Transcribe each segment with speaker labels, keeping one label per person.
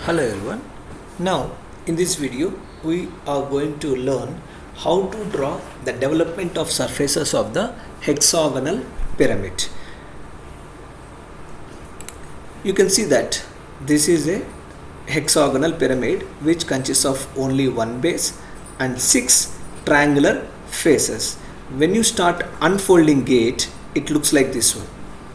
Speaker 1: Hello everyone. Now in this video we are going to learn how to draw the development of surfaces of the hexagonal pyramid. You can see that this is a hexagonal pyramid which consists of only one base and 6 triangular faces. When you start unfolding it, it looks like this one.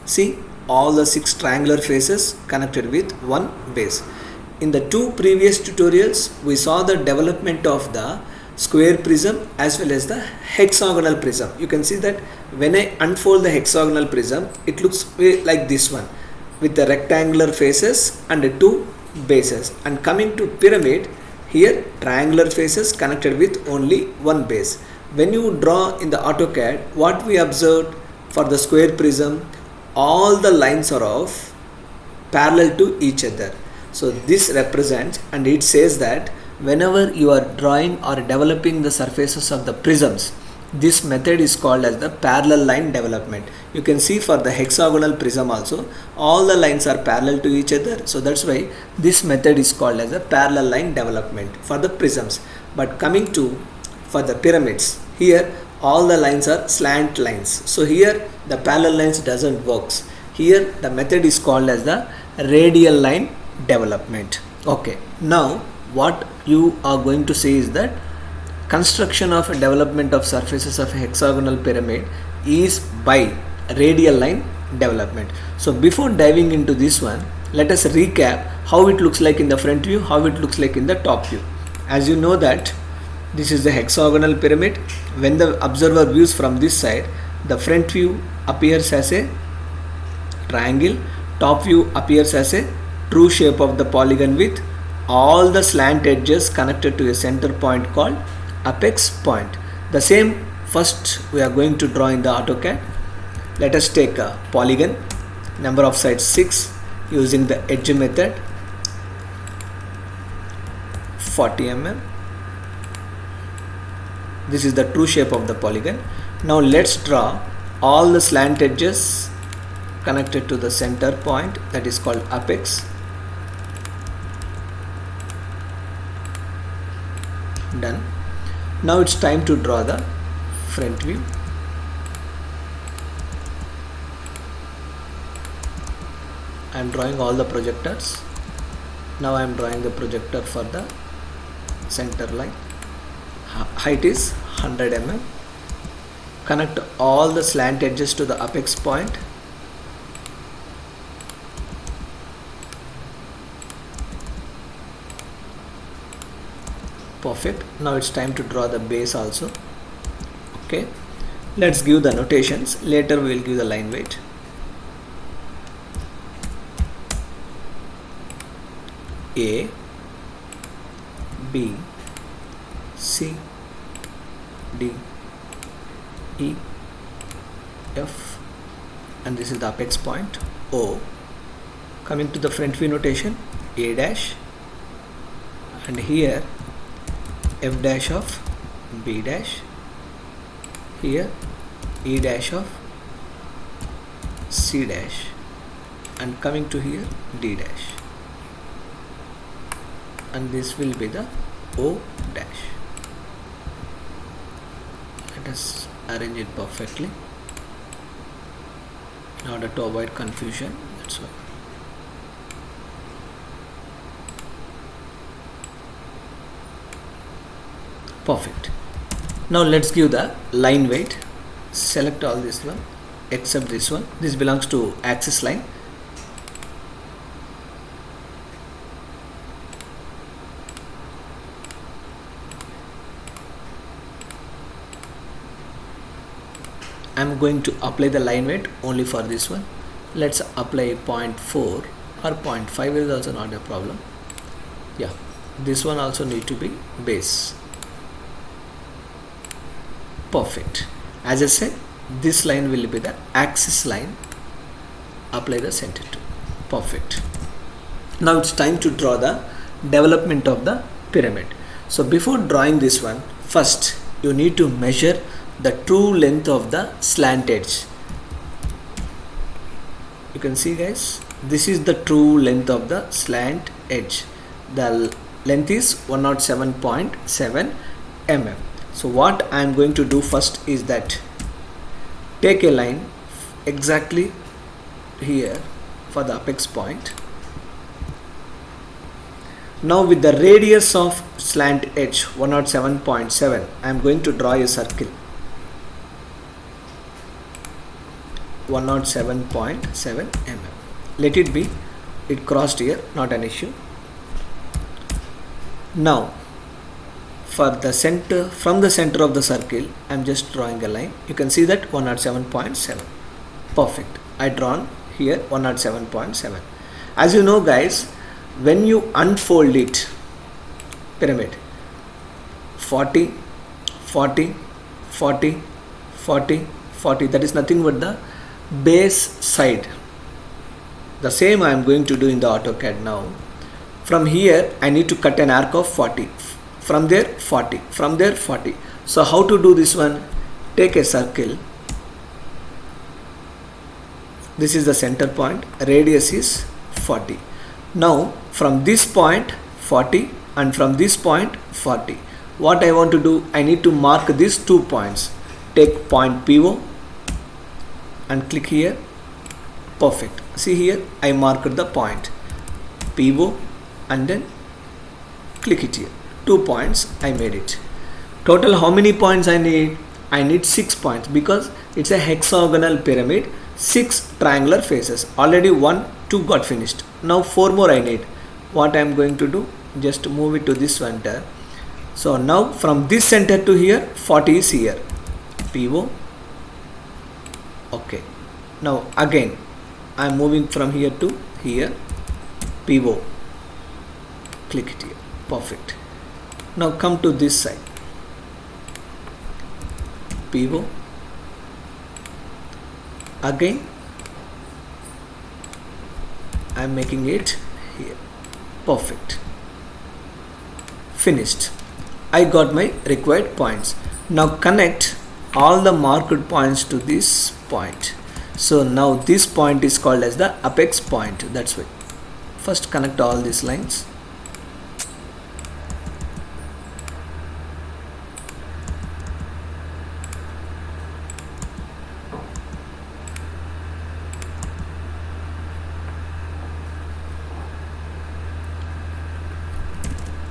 Speaker 1: See, all the 6 triangular faces connected with one base. In the 2 previous tutorials, we saw the development of the square prism as well as the hexagonal prism. You can see that when I unfold the hexagonal prism, it looks like this one with the rectangular faces and the 2 bases. And coming to pyramid, here triangular faces connected with only one base. When you draw in the AutoCAD, what we observed for the square prism, all the lines are of parallel to each other. So this represents, and it says that whenever you are drawing or developing the surfaces of the prisms, this method is called as the parallel line development. You can see for the hexagonal prism also, all the lines are parallel to each other. So that's why this method is called as a parallel line development for the prisms. But coming to for the pyramids, here all the lines are slant lines. So here the parallel lines doesn't works. Here the method is called as the radial line development. Okay, now what you are going to say is that construction of a development of surfaces of a hexagonal pyramid is by radial line development. So before diving into this one, let us recap how it looks like in the front view, how it looks like in the top view. As you know that this is the hexagonal pyramid. When the observer views from this side, the front view appears as a triangle, top view appears as a true shape of the polygon with all the slant edges connected to a center point called apex point. The same first we are going to draw in the AutoCAD. Let us take a polygon, number of sides 6, using the edge method, 40 mm. This is the true shape of the polygon. Now let's draw all the slant edges connected to the center point, that is called apex. Done. Now it's time to draw the front view. I am drawing all the projectors. Now I am drawing the projector for the center line. Height is 100 mm. Connect all the slant edges to the apex point. Perfect. Now it's time to draw the base also. Okay, let's give the notations. Later we will give the line weight. A, B, C, D, E, F, and this is the apex point O. Coming to the front view notation, A dash, and here F dash of B dash, here E dash of C dash, and coming to here D dash, and this will be the O dash. Let us arrange it perfectly in order to avoid confusion. That's why. Perfect. Now let's give the line weight. Select all this one except this one. This belongs to axis line. I am going to apply the line weight only for this one. Let's apply 0.4 or 0.5 is also not a problem. Yeah, this one also need to be base. Perfect. As I said, this line will be the axis line. Apply the center to. Perfect. Now it's time to draw the development of the pyramid. So before drawing this one, first you need to measure the true length of the slant edge. You can see guys, this is the true length of the slant edge. the length is 107.7 mm. So what I am going to do first is that take a line exactly here for the apex point. Now with the radius of slant edge 107.7, I am going to draw a circle 107.7 mm. Let it be, it crossed here, not an issue. Now for the center, from the center of the circle, I am just drawing a line. You can see that 107.7. Perfect. I drawn here 107.7. As you know guys, when you unfold it, pyramid 40, 40, 40, 40, 40, that is nothing but the base side. The same I am going to do in the AutoCAD now. From here I need to cut an arc of 40. From there 40, from there 40. So how to do this one? Take a circle. This is the center point, radius is 40. Now from this point 40 and from this point 40. What I want to do, I need to mark these 2 points. Take point PO and click here. Perfect. See here, I marked the point PO and then click it here. 2 points I made it. Total how many points I need? I need 6 points because it's a hexagonal pyramid, 6 triangular faces. Already 1, 2 got finished. Now 4 more I need. What I am going to do? Just move it to this center. So now from this center to here, 40 is here. PO. Okay. Now again I am moving from here to here. PO. Click it here. Perfect. Now come to this side. PO. Again I am making it here. Perfect. Finished. I got my required points. Now connect all the marked points to this point. So now this point is called as the apex point. That's why. First connect all these lines.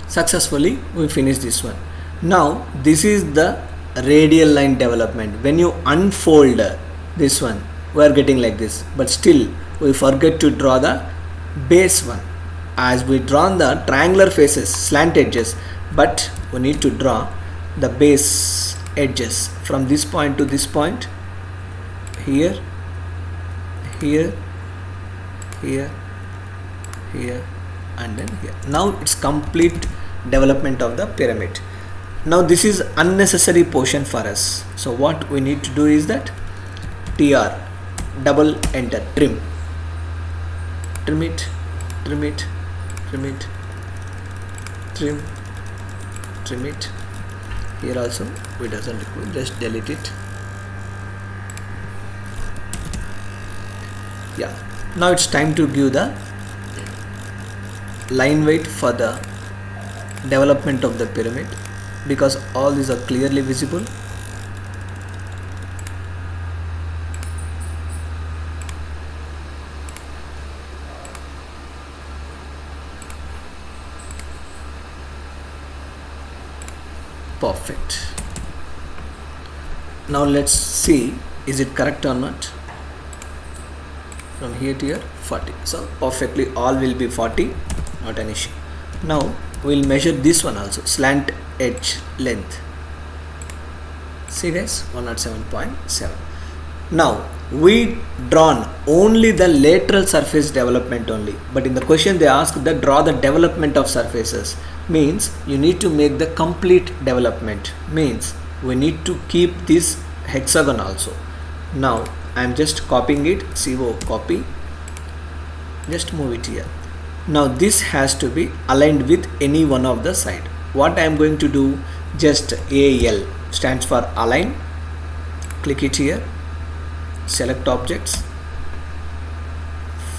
Speaker 1: Successfully we finish this one. Now this is the radial line development. When you unfold this one, we are getting like this, but still we forget to draw the base one. As we drawn the triangular faces, slant edges, but we need to draw the base edges from this point to this point, here, here, here, here, and then here. Now it's complete development of the pyramid. Now this is unnecessary portion for us. So what we need to do is that TR, double enter, trim, trim it, trim it, trim it, trim, trim it. Here also we doesn't require, just delete it. Yeah. Now it's time to give the line weight for the development of the pyramid, because all these are clearly visible. Perfect. Now let's see, is it correct or not? From here to here 40. So perfectly all will be 40, not an issue. Now we'll measure this one also, slant edge length. See guys, 107.7. Now we drawn only the lateral surface development only, but in the question they ask that draw the development of surfaces, means you need to make the complete development, means we need to keep this hexagon also. Now I am just copying it, CO copy, just move it here. Now this has to be aligned with any one of the side. What I am going to do, just AL stands for align, click it here, select objects,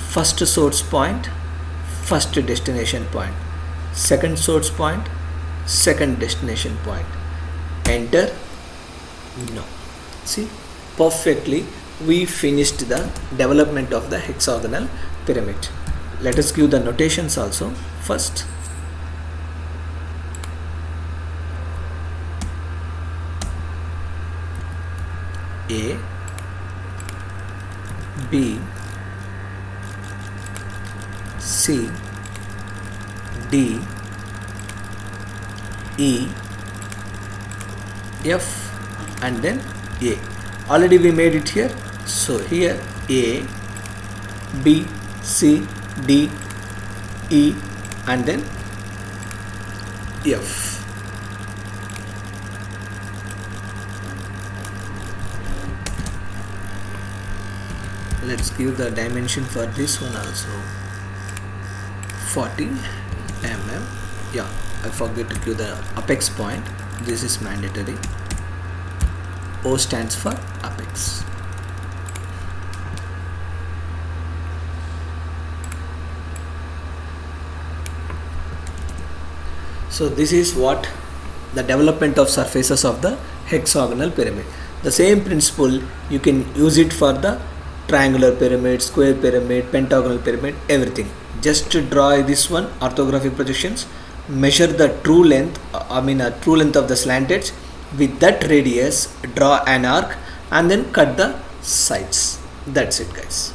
Speaker 1: first source point, first destination point, second source point, second destination point. Enter. No. See, perfectly we finished the development of the hexagonal pyramid. Let us give the notations also. First, A, B, C, D, E, F, and then A. Already we made it here. So here A, B, C, D, E, and then F. Let's give the dimension for this one also. 40 mm. Yeah, I forget to give the apex point. This is mandatory. O stands for apex. So this is what the development of surfaces of the hexagonal pyramid. The same principle you can use it for the triangular pyramid, square pyramid, pentagonal pyramid, everything. Just to draw this one, orthographic projections, measure the true length, true length of the slant edge. With that radius, draw an arc and then cut the sides. That's it, guys.